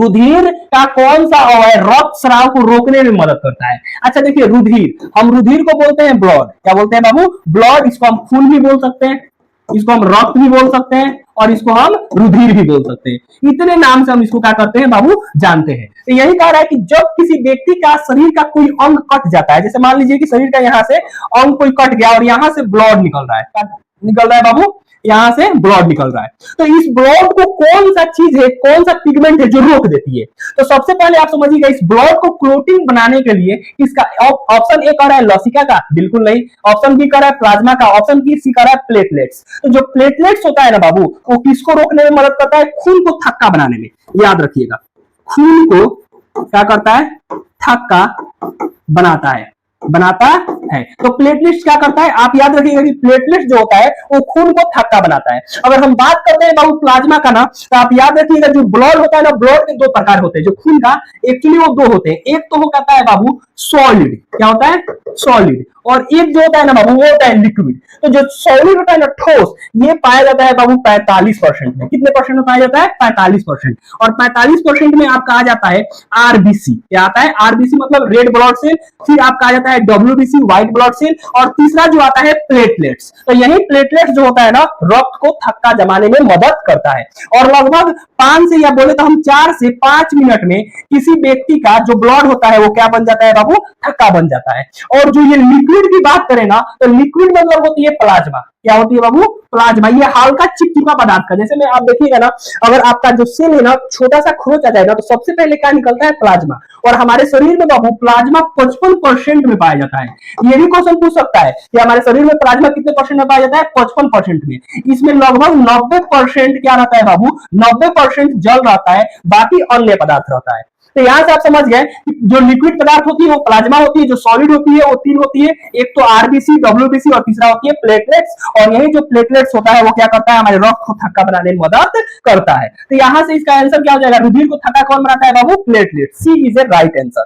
रुधिर का कौन सा अवयव रक्त स्राव को रोकने में मदद करता है? अच्छा देखिए, रुधिर, हम रुधिर को बोलते हैं ब्लड। क्या बोलते हैं बाबू? ब्लड। इसको हम खून भी बोल सकते हैं, इसको हम रक्त भी बोल सकते हैं, और इसको हम रुधिर भी बोल सकते हैं। इतने नाम से हम इसको क्या करते हैं बाबू? जानते हैं। तो यही कह रहा है कि जब किसी व्यक्ति का शरीर का कोई अंग कट जाता है, जैसे मान लीजिए कि शरीर का यहां से अंग कोई कट गया और यहां से ब्लड निकल रहा है, निकल रहा है बाबू, यहां से ब्लड निकल रहा है, तो इस ब्लड को कौन सा चीज है, कौन सा पिगमेंट है जो रोक देती है? तो सबसे पहले आप समझिएगा, इस ब्लड को क्लोटिंग बनाने के लिए इसका ऑप्शन ए कह रहा है लसिका का, बिल्कुल नहीं। ऑप्शन बी कह रहा है प्लाज्मा का, ऑप्शन बी सी कह रहा है प्लेटलेट्स। तो जो प्लेटलेट्स होता है ना बाबू, वो किसको रोकने में मदद करता है? खून को थक्का बनाने में। याद रखिएगा, खून को क्या करता है? थक्का बनाता है। तो प्लेटलेट्स क्या करता है? आप याद रखिएगा कि प्लेटलेट्स जो होता है वो खून को थक्का बनाता है। अगर हम बात करते हैं बाबू प्लाज्मा का ना, तो आप याद रखिएगा जो ब्लड होता है ना, ब्लड के दो प्रकार होते हैं, जो खून का एक्चुअली वो दो होते हैं। एक तो वो कहता है बाबू सॉलिड, क्या होता है? सॉलिड। और एक जो होता है ना बाबू, वो होता है लिक्विड। तो जो सॉलिड होता है ना, ठोस, ये पाया जाता है बाबू 45% में। कितने परसेंट में पाया जाता है? 45%। और 45% में आपका आ जाता है आरबीसी। क्या आता है? आरबीसी मतलब रेड ब्लड सेल। फिर आपका आ जाता है डब्ल्यूबीसी, व्हाइट ब्लड सेल। और तीसरा जो आता है प्लेटलेट्स। तो यही प्लेटलेट्स जो होता है ना, रक्त को थक्का जमाने में मदद करता है। और लगभग 5 से, या बोले तो हम 4 से 5 मिनट में किसी व्यक्ति का जो ब्लड होता है वो क्या बन जाता है बाबू? थक्का बन जाता है। और जो ये लिक्विड की बात करें ना, तो लिक्विड मतलब होती है प्लाज्मा। क्या होती है बाबू? प्लाज्मा। ये हल्का चिपचिपा पदार्थ का, जैसे में आप देखिएगा ना, अगर आपका जो सेल है ना छोटा सा खरोच आ जाएगा, तो सबसे पहले क्या निकलता है? प्लाज्मा। और हमारे शरीर में बाबू प्लाज्मा 55% में पाया जाता है। ये भी क्वेश्चन पूछ सकता है कि हमारे शरीर में प्लाज्मा कितने परसेंट में पाया जाता है? 55% में। इसमें लगभग 90% क्या रहता है बाबू? 90% जल रहता है, बाकी अन्य पदार्थ रहता है। तो यहां से आप समझ गए कि जो लिक्विड पदार्थ होती है वो प्लाज्मा होती है, जो सॉलिड होती है वो 3 होती है, एक तो आरबीसी, डब्ल्यूबीसी, और तीसरा होती है प्लेटलेट्स। और यही जो प्लेटलेट्स होता है वो क्या करता है? हमारे रक्त को थक्का बनाने में मदद करता है। तो यहां से इसका आंसर क्या हो जाएगा? रुधिर को थक्का कौन बनाता है बाबू? Platelet. C is a right answer.